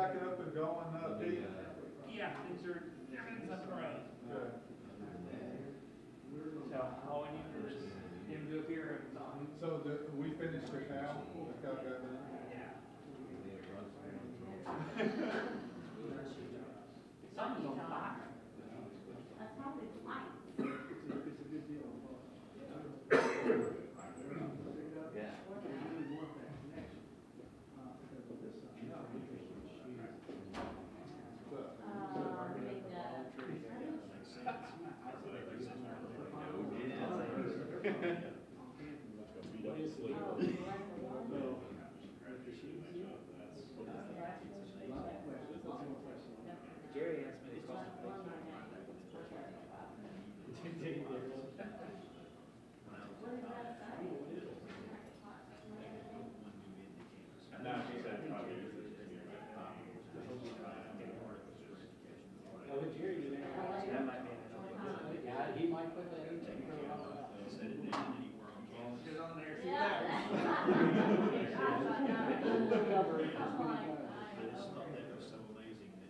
back it up and going, Pete? Yeah, everything's up and running. Good. So all we need is him to appear every time. So we finished the cow? The cow got done? Yeah. Something's on fire. That's probably the light. Yeah. Jerry asked me to call him. No, she said probably. Oh, but Jerry did that. That might be. Yeah, he might put that in. Get on there, see that.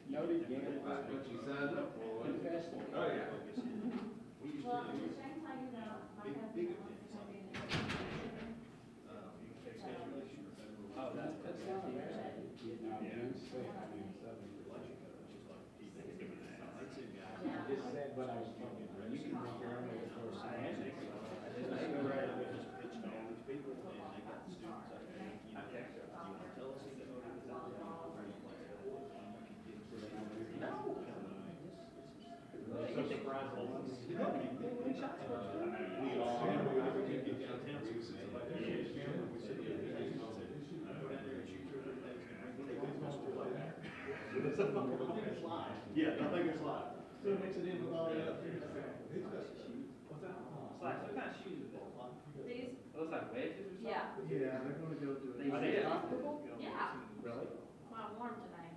Noted again, what you signed up for. Oh, yeah. Well, Shane, how you know, my husband wants to be in the Oh, that's good. Just said what I was talking about. You can make your own of course. I am. They go right away, just pitch to all these people, and they got the students out there. You know, you want to tell us who the vote is out there? No. You can take rides all over. We all get downtown, so we sit like that. We sit here. Yeah, I think it's live. So it makes it in with all the other. What's that? What kind of shoes is that? These? Those like wedges or something? Yeah. Yeah, they're gonna go to Are they comfortable? Yeah. Really? Well, warm today.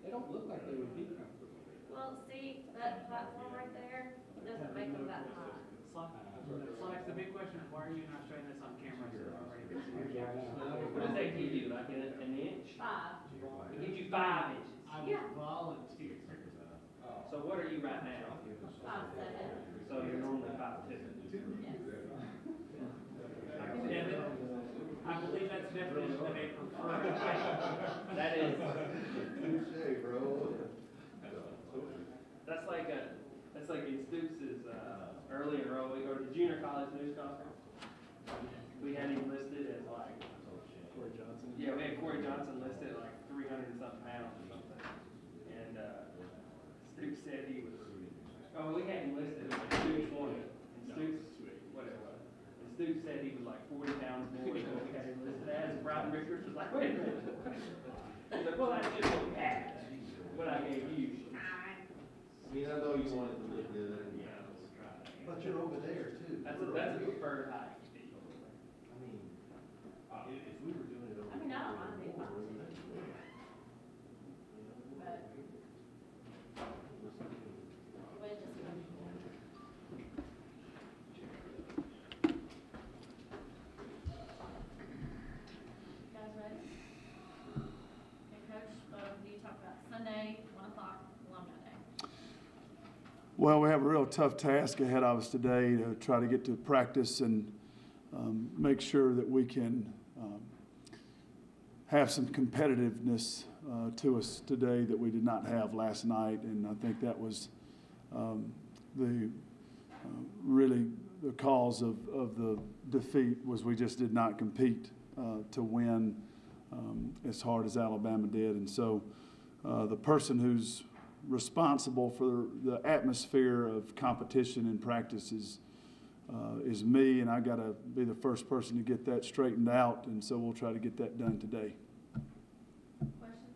They don't look like they would be comfortable. Well, see, that platform right there doesn't make them that high. Slice, the big question is why are you not showing this on camera? So everybody can see it? What What does that give you, like an inch? 5. It gives you 5 inches. Yeah. Volunteer. So what are you right now? 5'7". So you're normally 5'2". Yes. I believe that's the definition of a preferred height. That is. Touche, bro. That's like in Stoops' early enrollment or the junior college news conference. We had him listed as like Corey Johnson. Yeah, we had Corey Johnson listed at like 300 and something pounds or something. And Stoops said he was. Oh, we had him listed as like 220. And Stoops, whatever. And Stoops said he was like 40 pounds more than what we had him listed as. And Brian Richards was like, wait a minute. He's like, well, that's just what we had. What I gave you. I mean, I know you wanted to look good. But you're over there too. That's a preferred height. I mean, if we were doing it over I mean, I don't mind being 5'2". But wedges come. You guys ready? Okay, Coach, you talk about Sunday, 1 o'clock, Alumni Day. Well, we have a real tough task ahead of us today to try to get to practice and make sure that we can have some competitiveness to us today that we did not have last night. And I think that was really the cause of the defeat was we just did not compete to win as hard as Alabama did. And so the person who's responsible for the atmosphere of competition and practice is me, and I got to be the first person to get that straightened out, and so we'll try to get that done today. Question?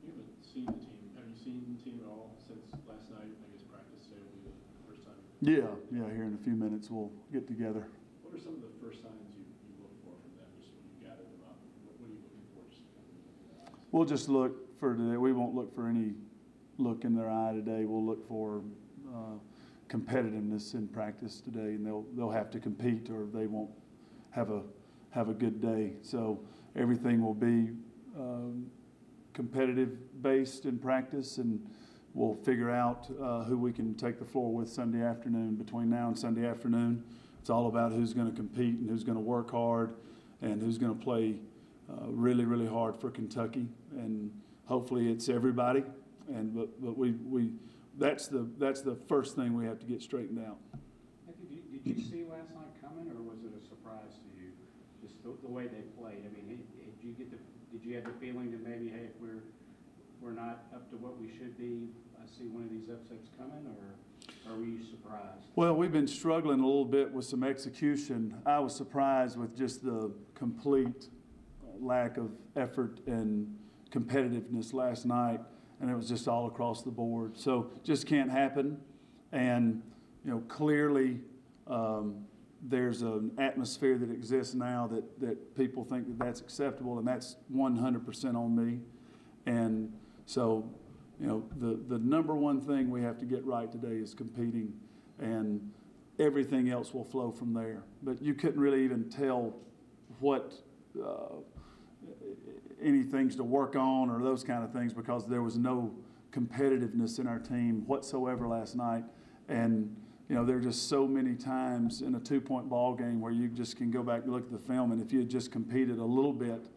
You haven't seen the team. Have you seen the team at all since last night? I guess practice today will be the first time. Yeah, here in a few minutes we'll get together. What are some of the first signs you look for from them just when you gather them up? What are you looking for? We'll just look for today. We won't look for any look in their eye today. We'll look for competitiveness in practice today, and they'll have to compete or they won't have a good day. So everything will be competitive based in practice, and we'll figure out who we can take the floor with Sunday afternoon. Between now and Sunday afternoon, it's all about who's going to compete and who's going to work hard and who's going to play really, really hard for Kentucky. And hopefully it's everybody. And but we that's the first thing we have to get straightened out. Did you see last night coming, or was it a surprise to you? Just the way they played. I mean, did you have the feeling that maybe, hey, if we're not up to what we should be, I see one of these upsets coming, or were you surprised? Well, we've been struggling a little bit with some execution. I was surprised with just the complete lack of effort and competitiveness last night, and it was just all across the board. So just can't happen. And clearly there's an atmosphere that exists now that people think that that's acceptable, and that's 100% on me. And so, the number one thing we have to get right today is competing, and everything else will flow from there. But you couldn't really even tell what any things to work on or those kind of things, because there was no competitiveness in our team whatsoever last night. And there are just so many times in a 2-point ball game where you just can go back and look at the film, and if you had just competed a little bit,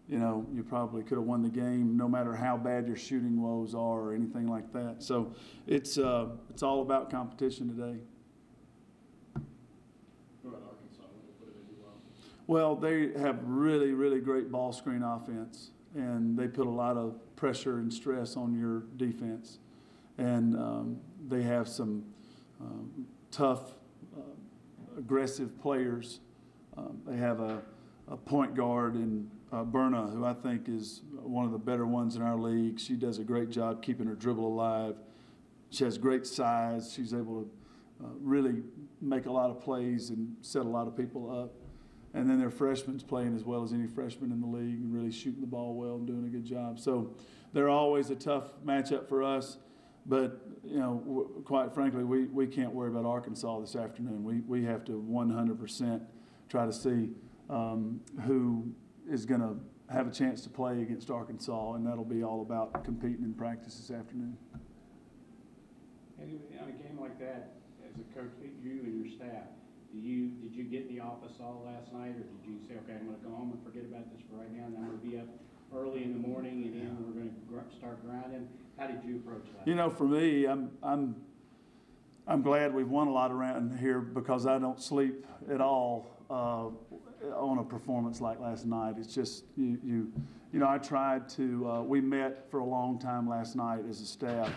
you probably could have won the game, no matter how bad your shooting woes are or anything like that. So it's all about competition today. What about Arkansas? What did they do well? Well, they have really, really great ball screen offense, and they put a lot of pressure and stress on your defense. And they have some tough, aggressive players. They have a point guard in Berna, who I think is one of the better ones in our league. She does a great job keeping her dribble alive. She has great size. She's able to really make a lot of plays and set a lot of people up. And then their freshmen's playing as well as any freshman in the league and really shooting the ball well and doing a good job. So they're always a tough matchup for us. But, quite frankly, we can't worry about Arkansas this afternoon. We have to 100% try to see who is going to have a chance to play against Arkansas, and that'll be all about competing in practice this afternoon. And in a game like that, as a coach, you and your staff, did you get in the office all last night, or did you say, okay, I'm going to go home and forget about this for right now, and I'm going to be up early in the morning, and then we're going to start grinding? How did you approach that? For me, I'm glad we've won a lot around here, because I don't sleep at all on a performance like last night. It's just I tried to. We met for a long time last night as a staff.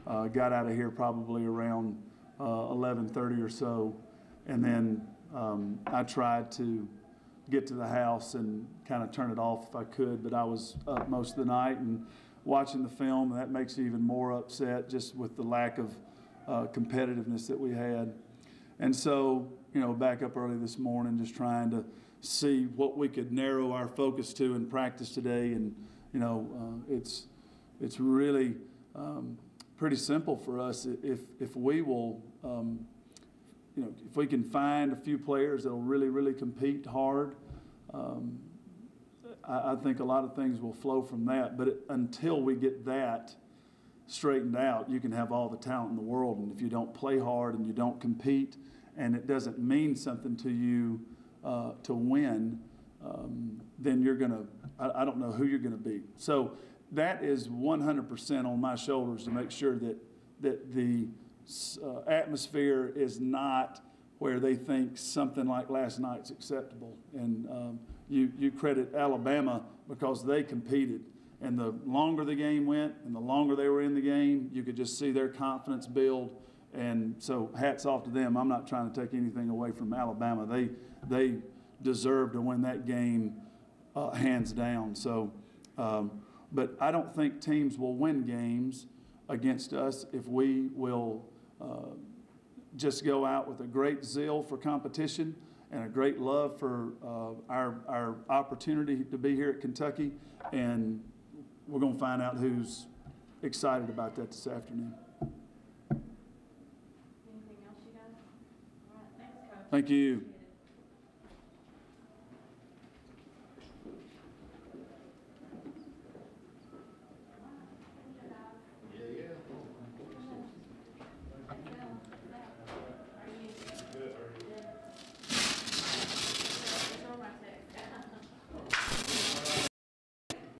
Got out of here probably around 11:30 or so, and then I tried to get to the house and kind of turn it off if I could. But I was up most of the night and watching the film, and that makes you even more upset just with the lack of competitiveness that we had. And so, back up early this morning, just trying to see what we could narrow our focus to in practice today. And, it's really pretty simple for us. If we will, if we can find a few players that'll really, really compete hard, I think a lot of things will flow from that. But until we get that straightened out, you can have all the talent in the world, and if you don't play hard and you don't compete, and it doesn't mean something to you to win, then you're going to, I don't know who you're going to beat. So that is 100% on my shoulders to make sure that the atmosphere is not where they think something like last night's acceptable. And you credit Alabama because they competed. And the longer the game went and the longer they were in the game, you could just see their confidence build. And so hats off to them. I'm not trying to take anything away from Alabama. They deserve to win that game hands down. So, but I don't think teams will win games against us if we will just go out with a great zeal for competition and a great love for our opportunity to be here at Kentucky. And we're going to find out who's excited about that this afternoon. Anything else you guys? All right, thanks, Coach. Thank you.